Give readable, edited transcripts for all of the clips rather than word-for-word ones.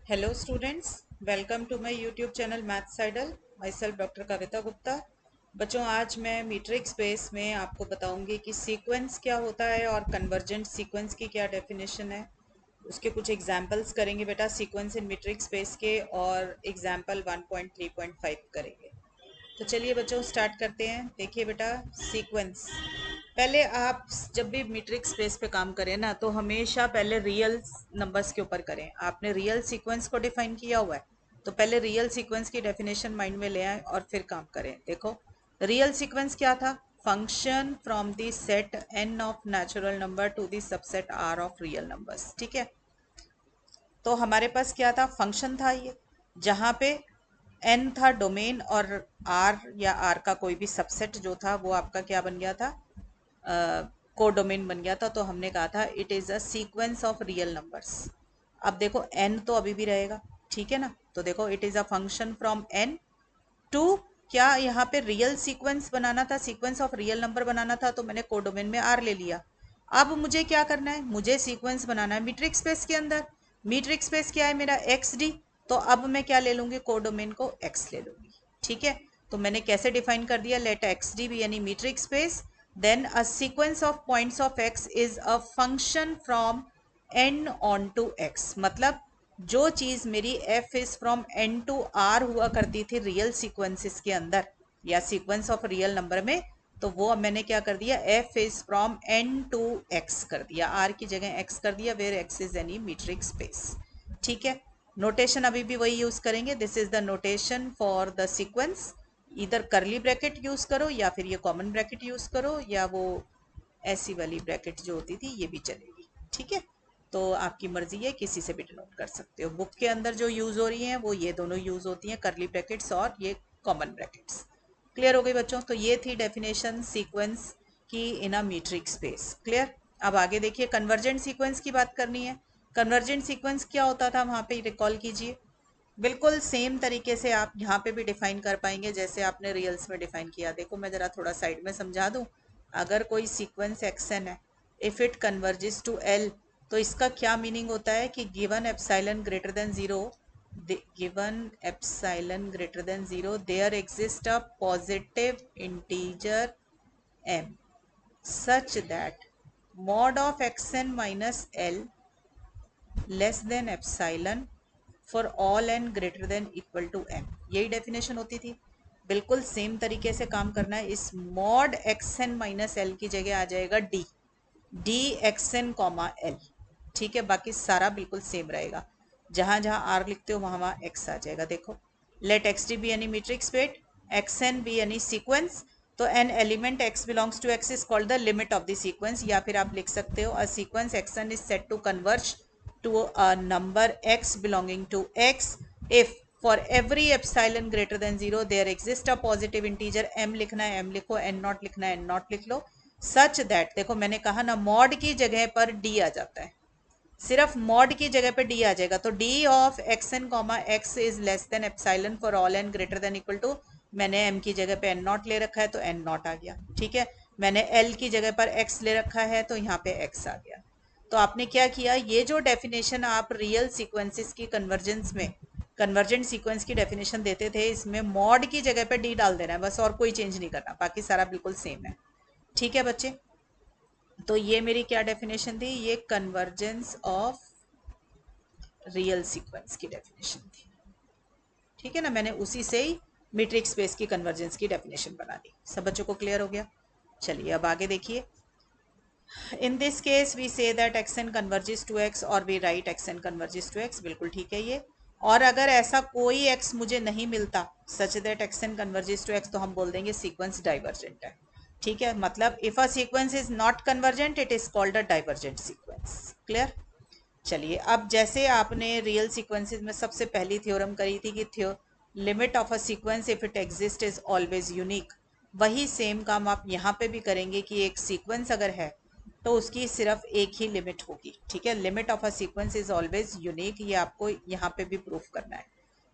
Hello students, welcome to my YouTube channel maths idol. Myself doctor Kavita Gupta. बच्चों, आज मैं metric space में आपको बताऊंगी कि सीक्वेंस क्या होता है और कन्वर्जेंट सीक्वेंस की क्या डेफिनेशन है। उसके कुछ एग्जांपल्स करेंगे बेटा सीक्वेंस इन मीट्रिक स्पेस के, और एग्जांपल 1.3.5 करेंगे। तो चलिए बच्चों स्टार्ट करते हैं। देखिए बेटा, सीक्वेंस, पहले आप जब भी मीट्रिक स्पेस पे काम करें ना, तो हमेशा पहले रियल नंबर्स के ऊपर करें। आपने रियल सीक्वेंस को डिफाइन किया हुआ है, तो पहले रियल सीक्वेंस की डेफिनेशन माइंड में ले आए और फिर काम करें। देखो, रियल सीक्वेंस क्या था? Function from the set n of natural number two the subset r of real numbers. ठीक है, तो हमारे पास क्या था? फंक्शन था ये, जहाँ पे n था डोमेन, और r या r का कोई भी सबसेट जो था वो आपका क्या बन गया था? कोडोमेन बन गया था। तो हमने कहा था it is a sequence of real numbers. अब देखो n तो अभी भी रहेगा, ठीक है ना। तो देखो, it is a function from n to, क्या यहाँ पे रियल सीक्वेंस बनाना था, सीक्वेंस ऑफ रियल नंबर बनाना था, तो मैंने कोडोमेन में r ले लिया। अब मुझे क्या करना है? मुझे सीक्वेंस बनाना है मीट्रिक स्पेस के अंदर। मीट्रिक स्पेस क्या है मेरा? XD। तो अब मैं क्या ले लूंगी? कोडोमेन को x ले लूंगी। ठीक है, तो मैंने कैसे डिफाइन कर दिया? Let XD be any metric space, then a sequence of points of x is a function from n onto x। मतलब जो चीज मेरी f is from n to r हुआ करती थी रियल सीक्वेंसेस के अंदर या सीक्वेंस ऑफ रियल नंबर में, तो वो अब मैंने क्या कर दिया? f is from n to x कर दिया, r की जगह x कर दिया, where x is any metric space. ठीक है, नोटेशन अभी भी वही यूज करेंगे। This is the notation for the sequence. इधर करली ब्रैकेट यूज करो या फिर ये कॉमन ब्रैकेट यूज करो, या वो ऐसी वाली ब्रैकेट जो होती थी ये भी चलेगी। ठीक है, तो आपकी मर्जी है, किसी से भी डिनोट कर सकते हो। बुक के अंदर जो यूज हो रही हैं वो ये दोनों यूज होती हैं, करली ब्रैकेट्स और ये कॉमन ब्रैकेट्स। क्लियर हो गई बच्चों? तो ये थी डेफिनेशन सीक्वेंस की इन अ मीट्रिक स्पेस। क्लियर? अब आगे देखिए, कन्वर्जेंट सीक्वेंस की बात करनी है। कन्वर्जेंट सीक्वेंस क्या होता था वहां पे, रिकॉल कीजिए। बिल्कुल सेम तरीके से आप यहाँ पे भी डिफाइन कर पाएंगे जैसे आपने रियल्स में डिफाइन किया। देखो, मैं जरा थोड़ा साइड में समझा दूं। अगर कोई सीक्वेंस xn है, if it converges to l, तो इसका क्या मीनिंग होता है कि given epsilon greater than zero, given epsilon greater than zero there exist a positive integer m such that mod of xn minus l less than epsilon for all N greater than equal to m। यही definition होती थी। बिल्कुल same तरीके से काम करना है। इस mod x N minus l की जगह आ जाएगा d, d x n comma l. ठीक है, बाकी सारा बिल्कुल सेम रहेगा। जहां जहां आर लिखते हो वहां वहां एक्स आ जाएगा। देखो, let X D be any metric space, X N be any sequence, तो an element X belongs to X is called the limit of the sequence. या फिर आप लिख सकते हो a sequence x N is said to converge to a number x belonging to x if for every epsilon greater than 0 there exists a positive integer m। लिखना है m लिखो, n not लिखना है n नॉट लिख लो। Such that, देखो मैंने कहा ना, मॉड की जगह पर d आ जाता है, सिर्फ मॉड की जगह पे d आ जाएगा। तो d of x n comma x is less than epsilon for all N greater than equal to, मैंने m की जगह पे n नॉट ले रखा है तो n नॉट आ गया। ठीक है, मैंने l की जगह पर x ले रखा है तो यहाँ पे x आ गया। तो आपने क्या किया? ये जो डेफिनेशन आप रियल सीक्वेंसेस की कन्वर्जेंस में, कन्वर्जेंट सीक्वेंस की डेफिनेशन देते थे, इसमें मॉड की जगह पे डी डाल देना है बस, और कोई चेंज नहीं करना, बाकी सारा बिल्कुल सेम है। ठीक है बच्चे, तो ये मेरी क्या डेफिनेशन थी? ये कन्वर्जेंस ऑफ रियल सीक्वेंस की डेफिनेशन थी। ठीक है ना, मैंने उसी से ही मीट्रिक स्पेस की कन्वर्जेंस की डेफिनेशन बना दी। सब बच्चों को क्लियर हो गया? चलिए अब आगे देखिए। In this case we say that x N converges to X, और we write X N converges to X. बिल्कुल ठीक है ये। और अगर ऐसा कोई एक्स मुझे नहीं मिलता such that x N converges to x, तो हम बोल देंगे सीक्वेंस डाइवर्जेंट है। ठीक है, मतलब if a sequence is not convergent it is called a divergent sequence. Clear? चलिए, अब जैसे आपने रियल सीक्वेंसेस में सबसे पहली थ्योरम करी थी कि limit of a sequence if it exist is always unique, वही सेम काम आप यहाँ पे भी करेंगे कि एक सीक्वेंस अगर है तो उसकी सिर्फ एक ही लिमिट होगी। ठीक है, limit of a sequence is always unique, ये आपको यहाँ पे भी प्रूफ करना है।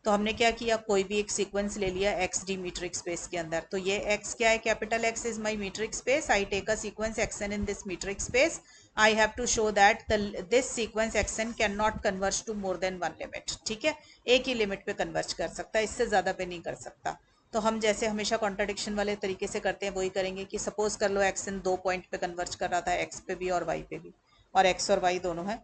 तो हमने क्या किया? कोई भी एक सीक्वेंस ले लिया एक्स डी मीट्रिक स्पेस के अंदर। तो ये एक्स क्या है? Capital x is my metric space. I take a sequence x n in this metric space. I have to show that this sequence x n can not converge to more than one limit. ठीक है, एक ही limit पे converge कर सकता है, इससे ज़्यादा पे नहीं कर सकता। तो हम जैसे हमेशा कॉन्ट्राडिक्शन वाले तरीके से करते हैं वही करेंगे कि सपोज कर लो एक्सन 2 पॉइंट पे कन्वर्ज कर रहा था, एक्स पे भी और वाई पे भी, और एक्स और वाई दोनों है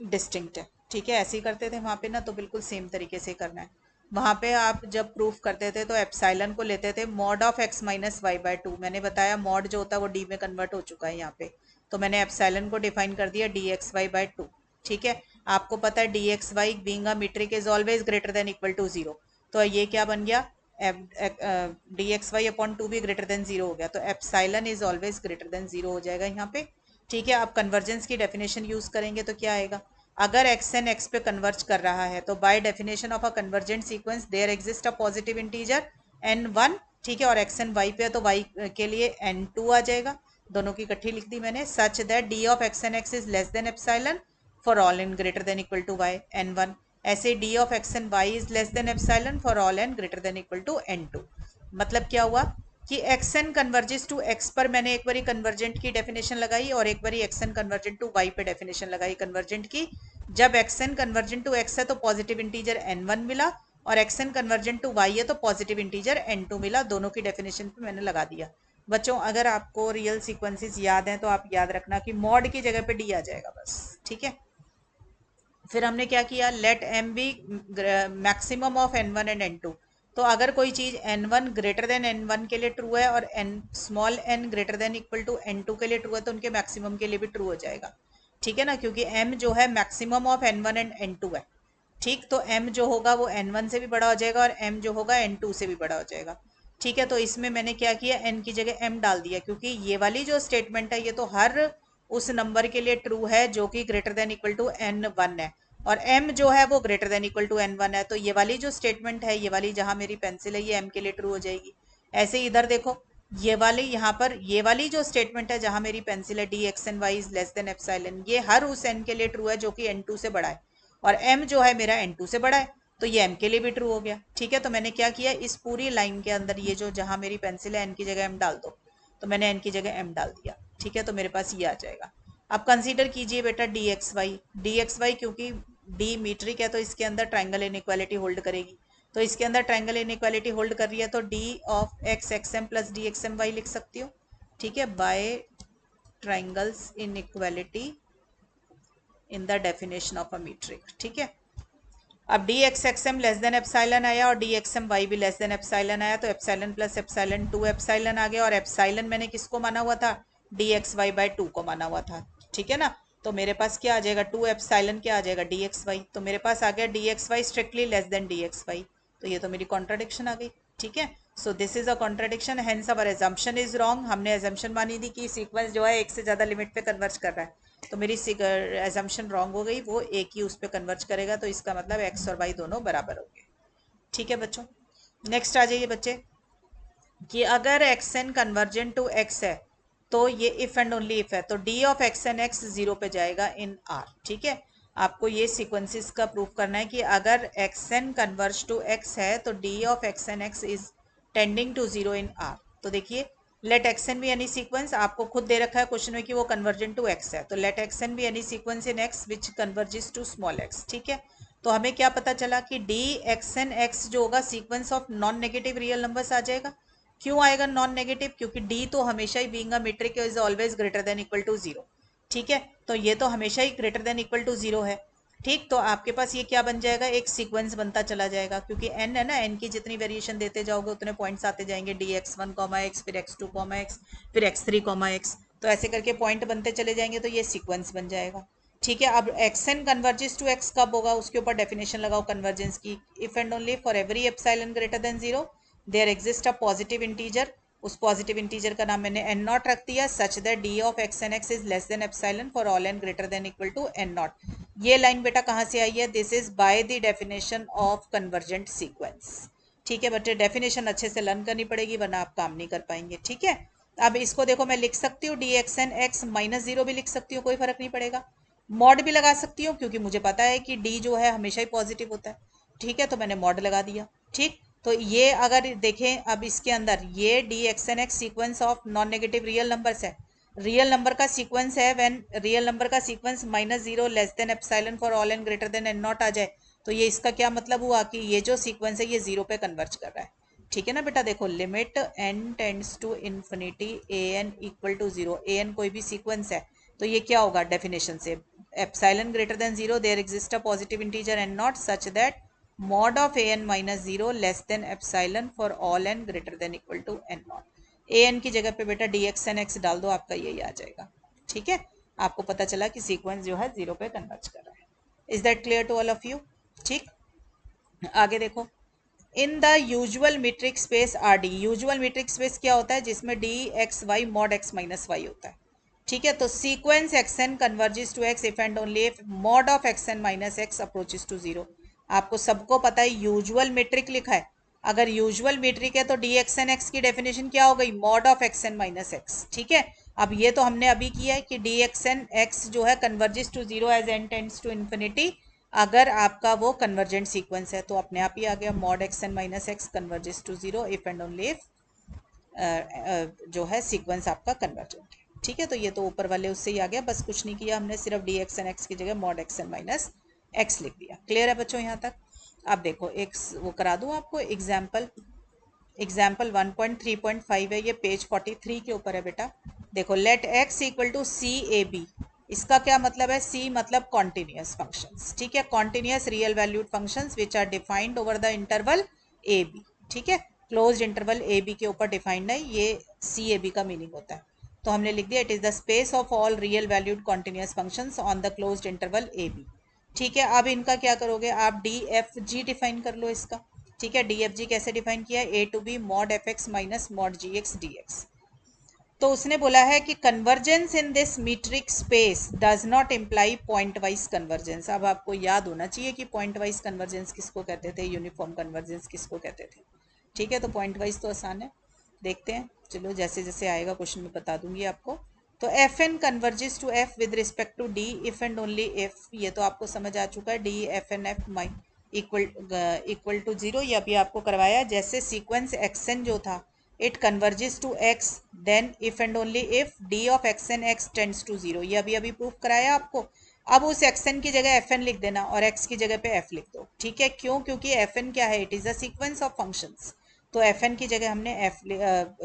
डिस्टिंक्ट है। ठीक है, ऐसे ही करते थे वहाँ पे ना, तो बिल्कुल सेम तरीके से करना है। वहाँ पे आप जब प्रूफ करते थे तो एप्साइलन को लेते थे mod of x minus y by two. मैंने बताया मॉड जो होता है वो डी में कन्वर्ट हो चुका है यहाँ पे, तो मैंने एप्साइलन को डिफाइन कर दिया d x Y by two. ठीक है, आपको पता है d x y being a metric is always greater than equal to zero, तो ये क्या बन गया, d x y upon two भी ग्रेटर देन जीरो हो गया, तो epsilon is always greater than zero हो जाएगा यहाँ पे। ठीक है, अब कन्वर्जेंस की डेफिनेशन यूज करेंगे तो क्या आएगा, अगर एक्स एन एक्स पे कन्वर्ज कर रहा है तो by definition of a convergent sequence there exist a positive integer n one. ठीक है, और एक्स एन वाई पे है तो वाई के लिए एन टू आ जाएगा, दोनों की इकट्ठी लिख दी मैंने, such that D of x N x is less than epsilon for all N greater than equal to Y N one. ऐसे D of x N Y is less than epsilon for all N greater than equal to N two. मतलब क्या हुआ कि X N converges to X पर मैंने एक बारी convergent की डेफिनेशन लगाई और एक बारी x n convergent to y पे डेफिनेशन लगाई कन्वर्जेंट की। जब x n convergent to x है तो पॉजिटिव इंटीजर एन वन मिला, और x n convergent to y है तो पॉजिटिव इंटीजर एन टू मिला, दोनों की डेफिनेशन पे मैंने लगा दिया। बच्चों अगर आपको रियल सीक्वेंसेस याद हैं तो आप याद रखना कि मॉड की जगह पे डी आ जाएगा बस। ठीक है, फिर हमने क्या किया, let m be maximum of n one and n two. तो अगर कोई चीज n one greater than n one के लिए ट्रू है और n small n greater than equal to N two के लिए ट्रू है तो उनके मैक्सिमम के लिए भी ट्रू हो जाएगा। ठीक है ना, क्योंकि m जो है maximum of n one and n two है। ठीक, तो m जो होगा वो एन वन से भी बड़ा हो जाएगा और m जो होगा एन टू से भी बड़ा हो जाएगा। ठीक है, तो इसमें मैंने क्या किया, n की जगह m डाल दिया, क्योंकि ये वाली जो स्टेटमेंट है ये तो हर उस नंबर के लिए ट्रू है जो कि greater than equal to n one है, और m जो है वो greater than equal to n one है, तो ये वाली जो स्टेटमेंट है, ये वाली जहां मेरी पेंसिल है, ये m के लिए ट्रू हो जाएगी। ऐसे ही इधर देखो, ये वाली यहाँ पर ये वाली जो स्टेटमेंट है जहां मेरी पेंसिल है d x N Y is less than epsilon, ये हर उस n के लिए ट्रू है जो कि n2 से बड़ा है, और m जो है मेरा n2 से बड़ा है, तो ये m के लिए भी ट्रू हो गया। ठीक है, तो मैंने क्या किया, इस पूरी लाइन के अंदर ये जो जहां मेरी पेंसिल है n की जगह m डाल दो, तो मैंने n की जगह m डाल दिया। ठीक है, तो मेरे पास ये आ जाएगा। अब कंसीडर कीजिए बेटा डी एक्स वाई, क्योंकि डी मीट्रिक है तो इसके अंदर ट्राइंगल इनइक्वालिटी होल्ड करेगी, तो इसके अंदर ट्राइंगल इनइक्वालिटी होल्ड कर रही है तो D of X X M plus D X M Y लिख सकती हो। ठीक है, by triangles inequality in the definition of a metric. ठीक है, अब D X X M less than epsilon आया और डी एक्स एम वाई भी लेस देन एप्सिलॉन आया, तो epsilon plus epsilon two epsilon आ गया, और एप्सिलॉन मैंने किसको माना हुआ था, D x Y by two को माना हुआ था। ठीक है ना, तो मेरे पास क्या आ जाएगा, टू एप्सिलॉन क्या आ जाएगा, डी एक्स वाई, तो मेरे पास आ गया d x y strictly less than d x y, तो ये तो मेरी कॉन्ट्राडिक्शन आ गई। ठीक है, so this is a contradiction, hence our assumption is wrong. हमने एजम्पशन मानी थी कि सीक्वेंस जो है एक से ज्यादा लिमिट पे कन्वर्ज कर रहा है, तो मेरी एजम्पशन रॉन्ग हो गई, वो एक ही उस पर कन्वर्ज करेगा, तो इसका मतलब एक्स और वाई दोनों बराबर हो गए। ठीक है बच्चों, नेक्स्ट आ जाइए बच्चे, कि अगर x n convergent to x है तो ये इफ एंड ओनली इफ है, तो D of x N x zero पे जाएगा इन आर। ठीक है, आपको ये सीक्वेंसेस का प्रूफ करना है कि अगर x n converge to x है तो D of x N x is tending to zero in R. तो देखिए, let x N be any sequence, आपको खुद दे रखा है क्वेश्चन में कि वो कन्वर्जेंट टू एक्स है, तो let x N be any sequence in x which converges to small x. ठीक है, तो हमें क्या पता चला कि डी एक्स एन एक्स जो होगा sequence of non negative real numbers आ जाएगा। क्यों आएगा नॉन नेगेटिव, क्योंकि डी तो हमेशा ही being a metric is always greater than equal to zero. ठीक है, तो ये तो हमेशा ही greater than equal to zero है। ठीक, तो आपके पास ये क्या बन जाएगा, एक सीक्वेंस बनता चला जाएगा, क्योंकि एन है ना, एन की जितनी वेरिएशन देते जाओगे उतने पॉइंट्स आते जाएंगे, D x one comma x, फिर एक्स टू कॉमा एक्स, फिर एक्स थ्री कॉमा एक्स, तो ऐसे करके पॉइंट बनते चले जाएंगे, तो ये सीक्वेंस बन जाएगा। ठीक है, अब x N converges to x कब होगा, उसके ऊपर डेफिनेशन लगाओ कन्वर्जेंस की, if and only for every epsilon greater than zero there exist a positive integer, उस पॉजिटिव इंटीजर का नाम मैंने एन नॉट रख दिया, such that D of x N x is less than epsilon for all N greater than equal to n naught. ये line बेटा कहाँ से आई है, this is by the definition of convergent sequence. ठीक है बच्चे, डेफिनेशन अच्छे से लर्न करनी पड़ेगी वरना आप काम नहीं कर पाएंगे। ठीक है, अब इसको देखो, मैं लिख सकती हूँ d x N x minus zero भी लिख सकती हूँ, कोई फर्क नहीं पड़ेगा, मॉड भी लगा सकती हूँ क्योंकि मुझे पता है कि डी जो है हमेशा ही पॉजिटिव होता है। ठीक है, तो मैंने मॉड लगा दिया। ठीक, तो ये अगर देखें अब इसके अंदर ये D x N X sequence of non negative real numbers है, रियल नंबर का सीक्वेंस है, व्हेन रियल नंबर का sequence -0 less than epsilon for all N greater than N naught आ जाए, तो ये इसका क्या मतलब हुआ कि ये जो सीक्वेंस है ये 0 पे कन्वर्ज कर रहा है। ठीक है ना बेटा, देखो limit n tends to infinity a n equal to 0, a n कोई भी सीक्वेंस है तो ये क्या होगा डेफिनेशन से, epsilon greater than 0 there exist a positive integer n naught such that mod of a n -0 less than epsilon for all N greater than equal to n naught. A n की जगह पे बेटा D x N x डाल दो, आपका यही आ जाएगा। ठीक है, आपको पता चला कि सीक्वेंस जो है 0 पे कन्वर्ज कर रहा है। Is that clear to all of you? ठीक, आगे देखो, in the usual metric space R D, usual metric space क्या होता है जिसमें D x Y mod X minus Y होता है। ठीक है, तो sequence x N converges to X if and only if mod of x N minus X approaches to 0। आपको सबको पता है यूजुअल मीट्रिक लिखा है, अगर यूजुअल मीट्रिक है तो डी एक्स एन एक्स की डेफिनेशन क्या हो गई, mod of x N minus X. ठीक है, अब ये तो हमने अभी किया है कि डी एक्स एन एक्स जो है converges to 0 as N tends to infinity, अगर आपका वो कन्वर्जेंट सीक्वेंस है तो अपने आप ही आ गया mod x N minus X converges to 0 if and only if जो है सीक्वेंस आपका कन्वर्जेंट है। ठीक है, तो ये तो ऊपर वाले उससे ही आ गया, बस कुछ नहीं किया हमने, सिर्फ डी एक्स एन एक्स की जगह mod x N minus X लिख दिया। क्लियर है बच्चों यहाँ तक? अब देखो एक वो करा दूँ आपको एग्जाम्पल, एग्जाम्पल 1.3.5 है, ये पेज 43 के ऊपर है बेटा। देखो, let X equal to C A B, इसका क्या मतलब है, सी मतलब कॉन्टिन्यूस फंक्शंस। ठीक है, continuous real valued functions which are defined over the interval A B. ठीक है, क्लोज्ड इंटरवल ए बी के ऊपर डिफाइंड है, ये सी ए बी का मीनिंग होता है। तो हमने लिख दिया it is the space of all real valued continuous functions on the closed interval A B. ठीक है, अब इनका क्या करोगे आप, डी एफ जी डिफाइन कर लो इसका। ठीक है, डी एफ जी कैसे डिफाइन किया है, A to B mod F X minus mod G X D X. तो उसने बोला है कि convergence in this metric space does not imply pointwise convergence. अब आपको याद होना चाहिए कि पॉइंट वाइज कन्वर्जेंस किसको कहते थे, यूनिफॉर्म कन्वर्जेंस किसको कहते थे। ठीक है, तो पॉइंट वाइज तो आसान है, देखते हैं, चलो जैसे जैसे आएगा क्वेश्चन में बता दूंगी आपको। तो F N converges to F with respect to D if and only if, ये तो आपको समझ आ चुका है, D F N F my equal to 0, ये अभी आपको करवाया। जैसे सीक्वेंस एक्स एन जो था it converges to X then if and only if D of x N X tends to 0, ये अभी अभी प्रूफ कराया आपको। अब उस एक्स एन की जगह एफ एन लिख देना और एक्स की जगह पे एफ लिख दो। ठीक है, क्यों, क्योंकि एफ एन क्या है, it is a sequence of functions, तो एफ एन की जगह हमने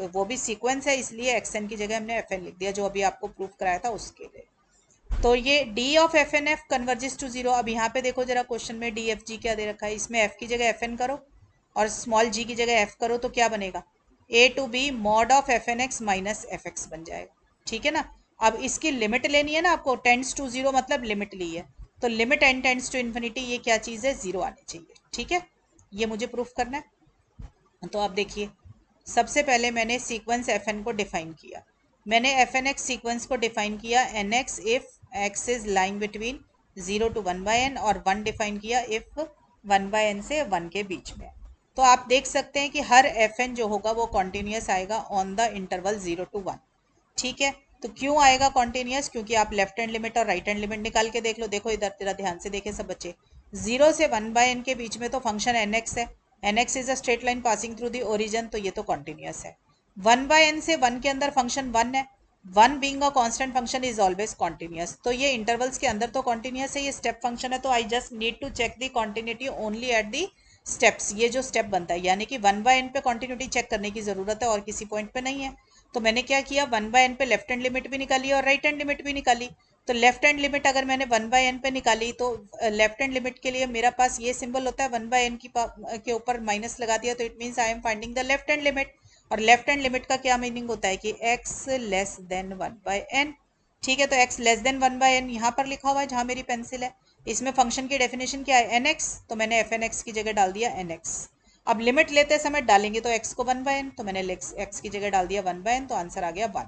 वो भी सीक्वेंस है इसलिए एक्स एन की जगह हमने एफ एन लिख दिया, जो अभी आपको प्रूफ कराया था उसके लिए। तो ये D of F N F converges to 0। अब यहाँ पे देखो जरा क्वेश्चन में डी एफ जी क्या दे रखा है, इसमें एफ की जगह एफ एन करो और स्मॉल जी की जगह एफ करो तो क्या बनेगा, A to B mod of F N x minus F X बन जाएगा। ठीक है ना, अब इसकी लिमिट लेनी है ना आपको, टेंड्स टू 0 मतलब लिमिट ली है, तो limit N tends to infinity, ये क्या चीज़ है, 0 आनी चाहिए। ठीक है, ये मुझे प्रूफ करना है। तो आप देखिए, सबसे पहले मैंने सीक्वेंस एफ एन को डिफाइन किया, मैंने एफ एन एक्स सीक्वेंस को डिफाइन किया N X if X is lying between 0 to 1/n, और 1 डिफाइन किया इफ 1/n से 1 के बीच में। तो आप देख सकते हैं कि हर एफ एन जो होगा वो कॉन्टिन्यूस आएगा ऑन द इंटरवल 0 to 1। ठीक है, तो क्यों आएगा कॉन्टिन्यूस, क्योंकि आप लेफ्ट हैंड लिमिट और राइट हैंड लिमिट निकाल के देख लो। देखो इधर तेरा ध्यान से देखें सब बच्चे, 0 से 1/n के बीच में तो फंक्शन एन एक्स है, N x is a straight line passing through the origin, तो ये तो कॉन्टिन्यूस है। 1/n से 1 के अंदर फंक्शन 1 है, 1 being a constant function is always continuous, तो ये इंटरवल्स के अंदर तो कॉन्टिन्यूस है, ये स्टेप फंक्शन है, तो I just need to check the continuity only at the steps. ये जो स्टेप बनता है यानी कि 1/n पे कॉन्टिन्यूटी चेक करने की जरूरत है और किसी पॉइंट पे नहीं है। तो मैंने क्या किया, 1/n पे लेफ्ट हैंड लिमिट भी निकाली और राइट हैंड लिमिट भी निकाली। तो लेफ्ट हैंड लिमिट अगर मैंने 1/n पे निकाली तो लेफ्ट हैंड लिमिट के लिए मेरा पास ये सिंबल होता है, 1/n के ऊपर माइनस लगा दिया तो it means I am finding the left hand limit. और लेफ्ट हैंड लिमिट का क्या मीनिंग होता है कि x लेस देन 1/n। ठीक है, तो x लेस देन 1/n यहाँ पर लिखा हुआ है जहाँ मेरी पेंसिल है, इसमें फंक्शन की डेफिनेशन क्या है, nx, तो मैंने fnx की जगह डाल दिया nx। अब लिमिट लेते समय डालेंगे तो x को 1/n, तो मैंने x की जगह डाल दिया 1/n, तो आंसर आ गया 1।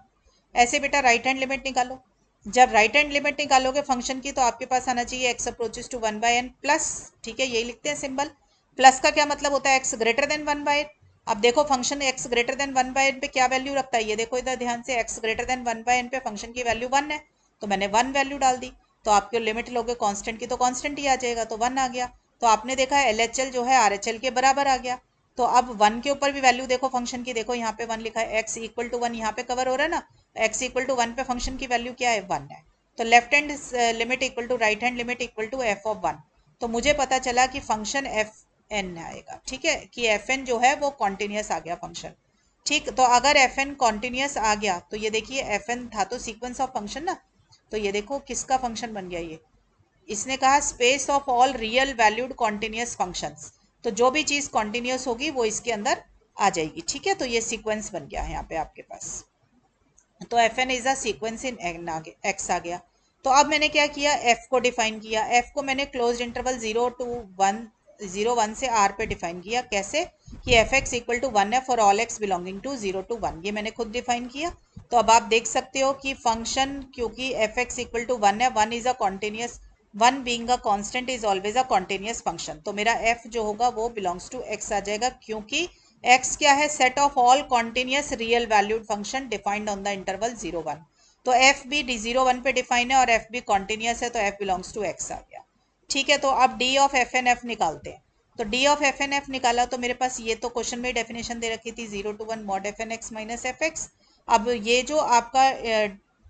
ऐसे बेटा राइट हैंड लिमिट निकालो, जब राइट हैंड लिमिट निकालोगे फंक्शन की तो आपके पास आना चाहिए x approaches to 1/n plus. ठीक है, यही लिखते हैं सिंबल, प्लस का क्या मतलब होता है, x ग्रेटर देन 1/n। अब देखो function x greater than 1/n पे क्या वैल्यू रखता है, ये देखो इधर ध्यान से, x ग्रेटर देन 1/n पे फंक्शन की वैल्यू 1 है, तो मैंने 1 वैल्यू डाल दी। तो आपके लिमिट लोगे कांस्टेंट की तो कांस्टेंट ही आ जाएगा, तो 1 आ गया। तो आपने देखा LHL जो है RHL के बराबर आ गया। तो अब 1 के ऊपर भी वैल्यू देखो फंक्शन की, देखो यहाँ पे 1 लिखा है, x इक्वल टू 1 यहाँ पे कवर हो रहा है ना, एक्स इक्वल टू 1 पे फंक्शन की वैल्यू क्या है, 1 है। तो left hand limit equal to right hand limit equal to F of 1। तो मुझे पता चला कि फंक्शन एफ एन आएगा, ठीक है, कि एफ एन जो है वो कॉन्टिन्यूस आ गया फंक्शन। ठीक, तो अगर एफ एन कॉन्टिन्यूस आ गया तो ये देखिए एफ एन था तो सीक्वेंस ऑफ फंक्शन ना, तो ये देखो किसका फंक्शन बन गया ये, इसने कहा space of all real valued continuous functions. तो जो भी चीज कॉन्टिन्यूस होगी वो इसके अंदर आ जाएगी, ठीक है। तो ये सीक्वेंस बन गया है यहाँ पे आपके पास। तो F N is a sequence in X आ गया। तो अब मैंने क्या किया, एफ को डिफाइन किया। एफ को मैंने क्लोज इंटरवल 0 से आर पे डिफाइन किया। कैसे, कि एफ एक्स इक्वल टू 1 है for all X belonging to 0 to 1, ये मैंने खुद डिफाइन किया। तो अब आप देख सकते हो कि फंक्शन, क्योंकि एफ एक्स इक्वल टू 1 है, 1 is a continuous, 1 being a constant is always a continuous function. तो मेरा एफ जो होगा वो बिलोंग्स टू एक्स आ जाएगा, क्योंकि एक्स क्या है, set of all continuous real valued function defined on the interval 0 1। तो एफ भी डी 0 1 पे डिफाइन है और एफ भी कॉन्टिन्यूस है, तो एफ बिलोंग्स टू एक्स आ गया, ठीक है। तो अब D of F N F निकालते हैं। तो D of F N F निकाला तो मेरे पास ये तो क्वेश्चन में डेफिनेशन दे रखी थी 0 to 1 mod F N x minus F X. अब ये जो आपका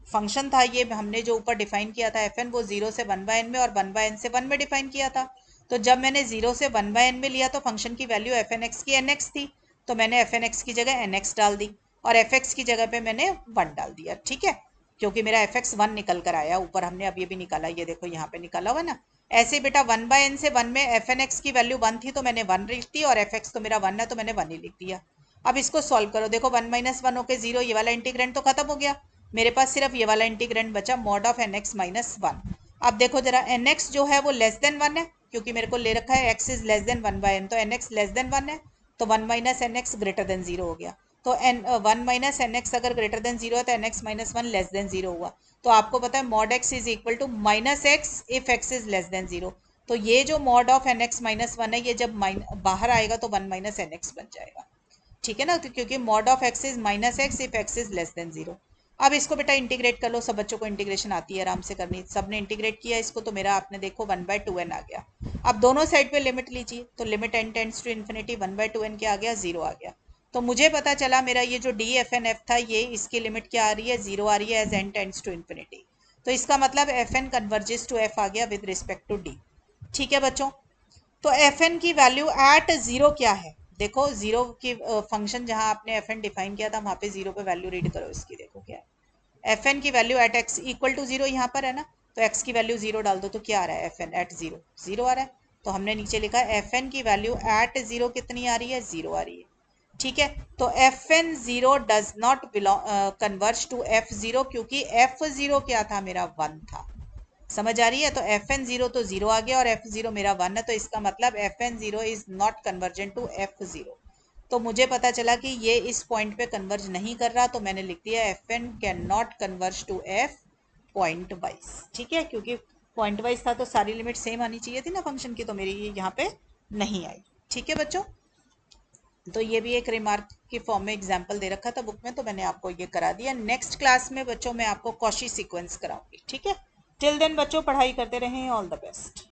फंक्शन था, ये हमने जो ऊपर डिफाइन किया था एफ एन, वो 0 से 1/n में और 1/n से 1 में डिफाइन किया था। तो जब मैंने 0 से 1/n में लिया तो फंक्शन की वैल्यू एफ एन एक्स की एन एक्स थी, तो मैंने एफ एन एक्स की जगह एन एक्स डाल दी और एफ एक्स की जगह पे मैंने 1 डाल दिया, ठीक है, क्योंकि मेरा एफ एक्स 1 निकल कर आया ऊपर, हमने अब ये भी निकाला, ये देखो यहाँ पे निकाला हुआ ना। ऐसे बेटा 1/n से 1 में एफ एन एक्स की वैल्यू 1 थी तो मैंने 1 लिख दी, और एफ एक्स तो मेरा 1 है तो मैंने 1 ही लिख दिया। अब इसको सॉल्व करो, देखो 1 - 1 होके 0, ये वाला इंटीग्रेंड तो खत्म हो गया, मेरे पास सिर्फ ये वाला इंटीग्रेंड बचा, mod of N x minus 1। अब देखो जरा, एन एक्स जो है वो लेस देन 1 है, क्योंकि मेरे को ले रखा है x is less then 1/n, तो एन एक्स लेस देन 1 है, तो 1 minus N X greater than 0 हो गया। तो एन 1 माइनस एन एक्स अगर ग्रेटर देन 0 है तो N x minus 1 less than 0 हुआ। तो आपको पता है mod X is equal to minus X if X is less than 0। तो ये जो mod of N x minus 1 है, ये जब बाहर आएगा तो 1 माइनस एन एक्स बन जाएगा, ठीक है ना, तो क्योंकि mod of x is minus X if X is less than 0। अब इसको बेटा इंटीग्रेट कर लो, सब बच्चों को इंटीग्रेशन आती है आराम से करनी, सबने इंटीग्रेट किया इसको, तो मेरा आपने देखो 1/2n आ गया। अब दोनों साइड पे लिमिट लीजिए, तो limit n tends to infinity, 1/2n क्या आ गया, 0 आ गया। तो मुझे पता चला मेरा ये जो डी एफ एन एफ था, ये इसकी लिमिट क्या आ रही है, 0 आ रही है as n tends to infinity. तो इसका मतलब F N converges to F आ गया विद रिस्पेक्ट टू डी, ठीक है बच्चों। तो एफ एन की वैल्यू एट 0 क्या है, देखो 0 की फंक्शन जहां आपने एफ एन डिफाइन किया था वहां पे 0 पे वैल्यू रीड करो इसकी, देखो क्या है, एफ एन की value at X equal to 0 यहाँ पर है ना, तो एक्स की वैल्यू 0 डाल दो तो क्या आ रहा है, एफ एन एट 0 0 आ रहा है। तो हमने नीचे लिखा एफ एन की वैल्यू एट 0 कितनी आ रही है, 0 आ रही है, ठीक है। तो F N 0 does not converge to F 0, क्योंकि एफ 0 क्या था, मेरा 1 था, समझ आ रही है। तो एफ एन 0 तो 0 आ गया और एफ 0 मेरा 1 है, तो इसका मतलब F N 0 is not convergent to F 0। तो मुझे पता चला कि ये इस पॉइंट पे कन्वर्ज नहीं कर रहा, तो मैंने लिख दिया F N can not converge to F pointwise, ठीक है, क्योंकि पॉइंट वाइज था तो सारी लिमिट सेम आनी चाहिए थी ना फंक्शन की, तो मेरी ये यहाँ पे नहीं आई, ठीक है बच्चों। तो ये भी एक रिमार्क की फॉर्म में एग्जाम्पल दे रखा था बुक में, तो मैंने आपको ये करा दिया। नेक्स्ट क्लास में बच्चों मैं आपको कॉशी सीक्वेंस कराऊंगी, ठीक है। टिल देन बच्चों पढ़ाई करते रहें, ऑल द बेस्ट।